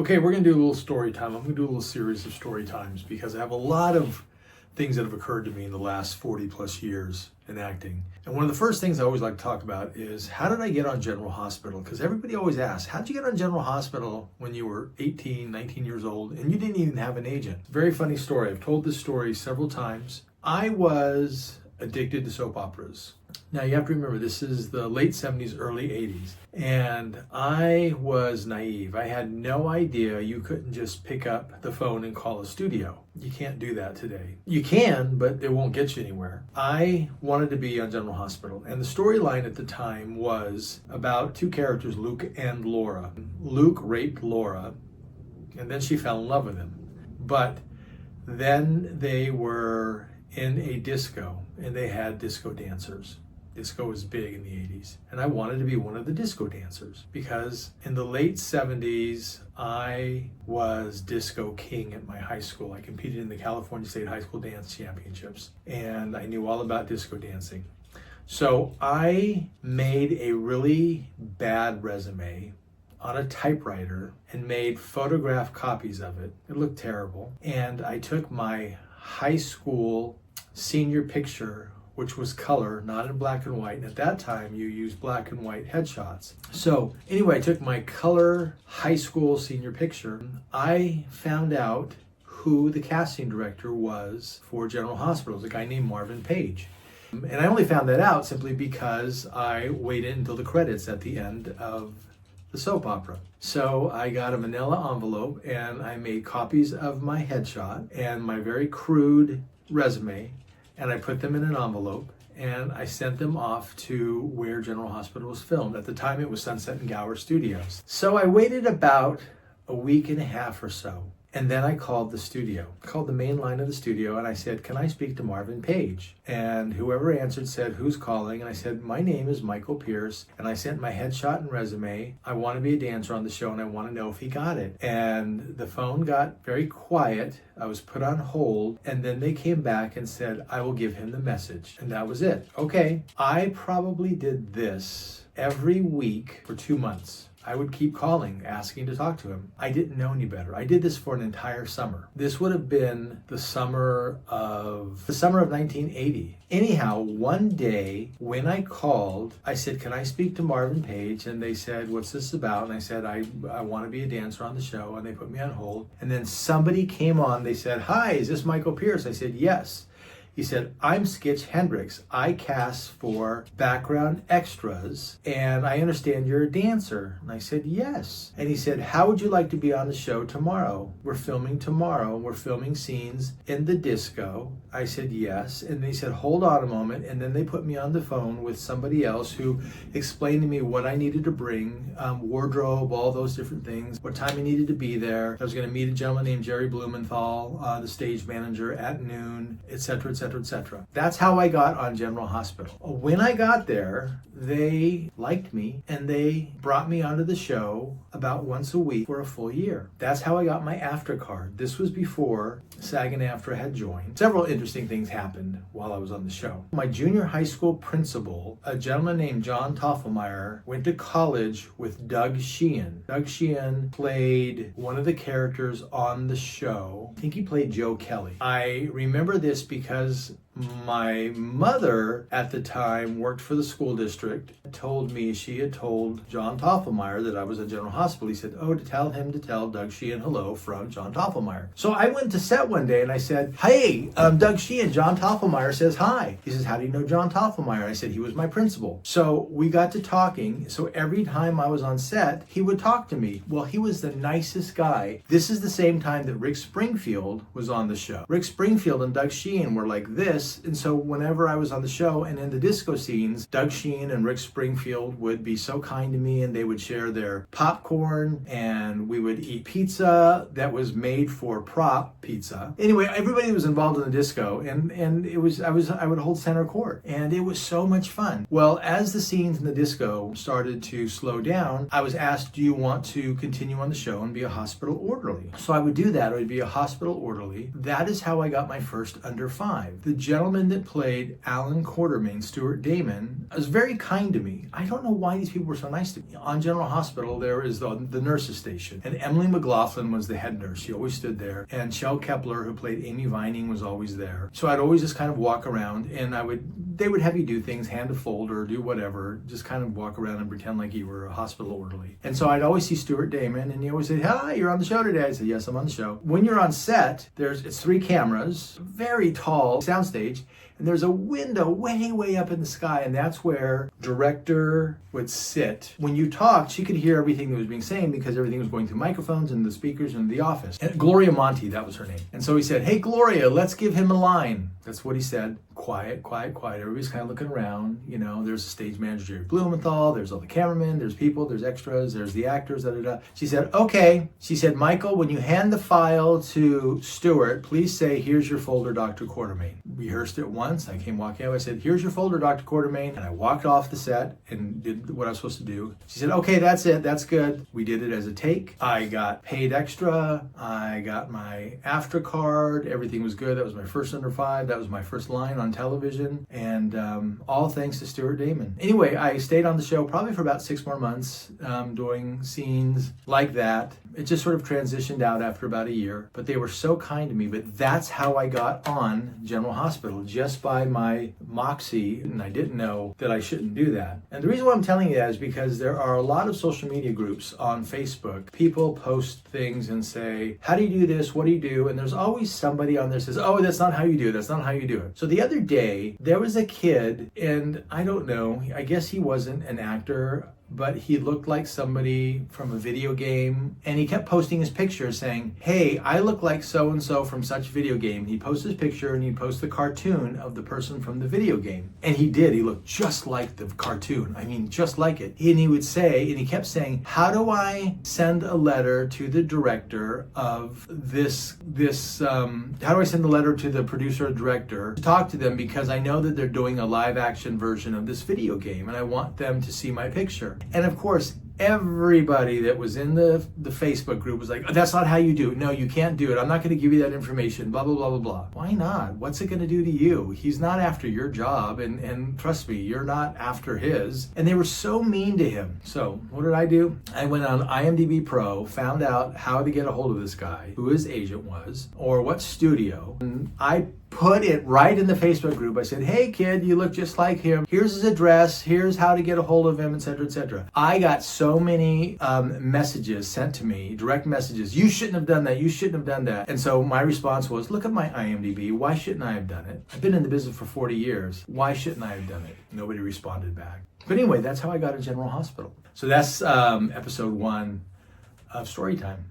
Okay, we're going to do a little story time. I'm going to do a little series of story times because I have a lot of things that have occurred to me in the last 40 plus years in acting. And one of the first things I always like to talk about is how did I get on General Hospital? Because everybody always asks, how'd you get on General Hospital when you were 18, 19 years old and you didn't even have an agent? Very funny story. I've told this story several times. I was addicted to soap operas. Now you have to remember this is the late 70s, early 80s, and I was naive. I had no idea you couldn't just pick up the phone and call a studio. You can't do that today. You can, but it won't get you anywhere. I wanted to be on General Hospital, and the storyline at the time was about two characters, Luke and Laura. Luke raped Laura, and then she fell in love with him. But then they were in a disco, and they had disco dancers. Disco was big in the 80s, and I wanted to be one of the disco dancers because in the late 70s, I was disco king at my high school. I competed in the California State High School Dance Championships, and I knew all about disco dancing. So I made a really bad resume on a typewriter and made photograph copies of it. It looked terrible. And I took my high school senior picture, which was color, not in black and white. And at that time, you used black and white headshots. So anyway, I took my color high school senior picture. I found out who the casting director was for General Hospital. It was a guy named Marvin Page. And I only found that out simply because I waited until the credits at the end of the soap opera. So I got a manila envelope and I made copies of my headshot and my very crude resume, and I put them in an envelope and I sent them off to where General Hospital was filmed. At the time it was Sunset and Gower Studios. So I waited about a week and a half or so, and then I called the studio. I called the main line of the studio and I said, can I speak to Marvin Page? And whoever answered said, who's calling? And I said, my name is Michael Pierce, and I sent my headshot and resume. I want to be a dancer on the show and I want to know if he got it. And the phone got very quiet. I was put on hold, and then they came back and said, I will give him the message. And that was it. Okay, I probably did this every week for 2 months. I would keep calling, asking to talk to him. I didn't know any better. I did this for an entire summer. This would have been the summer of 1980. Anyhow, one day when I called, I said, can I speak to Marvin Page? And they said, what's this about? And I said, I want to be a dancer on the show. And they put me on hold. And then somebody came on. They said, hi, is this Michael Pierce? I said, yes. He said, I'm Skitch Hendricks. I cast for background extras, and I understand you're a dancer. And I said, yes. And he said, how would you like to be on the show tomorrow? We're filming tomorrow. We're filming scenes in the disco. I said, yes. And they said, hold on a moment. And then they put me on the phone with somebody else who explained to me what I needed to bring, wardrobe, all those different things, what time I needed to be there. I was going to meet a gentleman named Jerry Blumenthal, the stage manager, at noon, etc., etc., etc. That's how I got on General Hospital. When I got there, they liked me and they brought me onto the show about once a week for a full year. That's how I got my AFTRA card. This was before SAG and AFTRA had joined. Several interesting things happened while I was on the show. My junior high school principal, a gentleman named John Toffelmeyer, went to college with Doug Sheehan. Doug Sheehan played one of the characters on the show. I think he played Joe Kelly. I remember this because my mother at the time worked for the school district, told me she had told John Toffelmeyer that I was at General Hospital. He said, to tell him to tell Doug Sheehan hello from John Toffelmeyer. So I went to set one day and I said, hey, Doug Sheehan, John Toffelmeyer says hi. He says, how do you know John Toffelmeyer? I said, he was my principal. So we got to talking. So every time I was on set, he would talk to me. Well, he was the nicest guy. This is the same time that Rick Springfield was on the show. Rick Springfield and Doug Sheehan were like this. And so whenever I was on the show and in the disco scenes, Doug Sheehan and Rick Springfield would be so kind to me, and they would share their popcorn, and we would eat pizza that was made for prop pizza. Anyway, everybody was involved in the disco, and I would hold center court, and it was so much fun. Well, as the scenes in the disco started to slow down, I was asked, do you want to continue on the show and be a hospital orderly? So I would do that. I would be a hospital orderly. That is how I got my first under 5. The gentleman that played Alan Quartermain, Stuart Damon, was very kind to me. I don't know why these people were so nice to me. On General Hospital, there is the nurses station, and Emily McLaughlin was the head nurse. She always stood there, and Shel Kepler, who played Amy Vining, was always there. So I'd always just kind of walk around, and they would have you do things, hand a folder, do whatever, just kind of walk around and pretend like you were a hospital orderly. And so I'd always see Stuart Damon, and he always said, "Hi, you're on the show today." I said, "Yes, I'm on the show." When you're on set, it's 3 cameras, very tall soundstage, and there's a window way up in the sky, and that's where director would sit. When you talked, she could hear everything that was being said because everything was going through microphones and the speakers in the office. And Gloria Monty, that was her name. And so he said, "Hey, Gloria, let's give him a line." That's what he said. Quiet. Everybody's kind of looking around. You know, there's a stage manager, Jerry Blumenthal, there's all the cameramen, there's people, there's extras, there's the actors, She said, "Okay." She said, "Michael, when you hand the file to Stuart, please say, 'Here's your folder, Dr. Quartermain.'" Rehearsed it once. I came walking out. I said, "Here's your folder, Dr. Quartermain." And I walked off the set and did what I was supposed to do. She said, "Okay, that's it. That's good." We did it as a take. I got paid extra. I got my after card. Everything was good. That was my first under 5. That was my first line on television. And all thanks to Stuart Damon. Anyway, I stayed on the show probably for about 6 more months doing scenes like that. It just sort of transitioned out after about a year. But they were so kind to me. But that's how I got on General Hospital, just by my moxie. And I didn't know that I shouldn't do that. And the reason why I'm telling you that is because there are a lot of social media groups on Facebook. People post things and say, "How do you do this? What do you do?" And there's always somebody on there that says, "Oh, that's not how you do it. That's not how you do it." So the other day, there was a kid, and I don't know, I guess he wasn't an actor, but he looked like somebody from a video game, and he kept posting his picture saying, "Hey, I look like so-and-so from such video game." He posts his picture and he posts the cartoon of the person from the video game. And he did. He looked just like the cartoon. I mean, just like it. And he would say, and he kept saying, "How do I send a letter to the director of this, how do I send a letter to the producer or director to talk to them because I know that they're doing a live action version of this video game and I want them to see my picture." And of course, everybody that was in the Facebook group was like, "Oh, that's not how you do it. No, you can't do it. I'm not going to give you that information, blah, blah, blah, blah, blah." Why not? What's it going to do to you? He's not after your job, and trust me, you're not after his. And they were so mean to him. So what did I do? I went on IMDb Pro, found out how to get a hold of this guy, who his agent was, or what studio. And I put it right in the Facebook group. I said, "Hey kid, you look just like him. Here's his address. Here's how to get a hold of him," etc., etc. I got so many messages sent to me, direct messages. "You shouldn't have done that. You shouldn't have done that." And so my response was, "Look at my IMDb. Why shouldn't I have done it? I've been in the business for 40 years. Why shouldn't I have done it?" Nobody responded back. But anyway, that's how I got to General Hospital. So that's episode 1 of Storytime.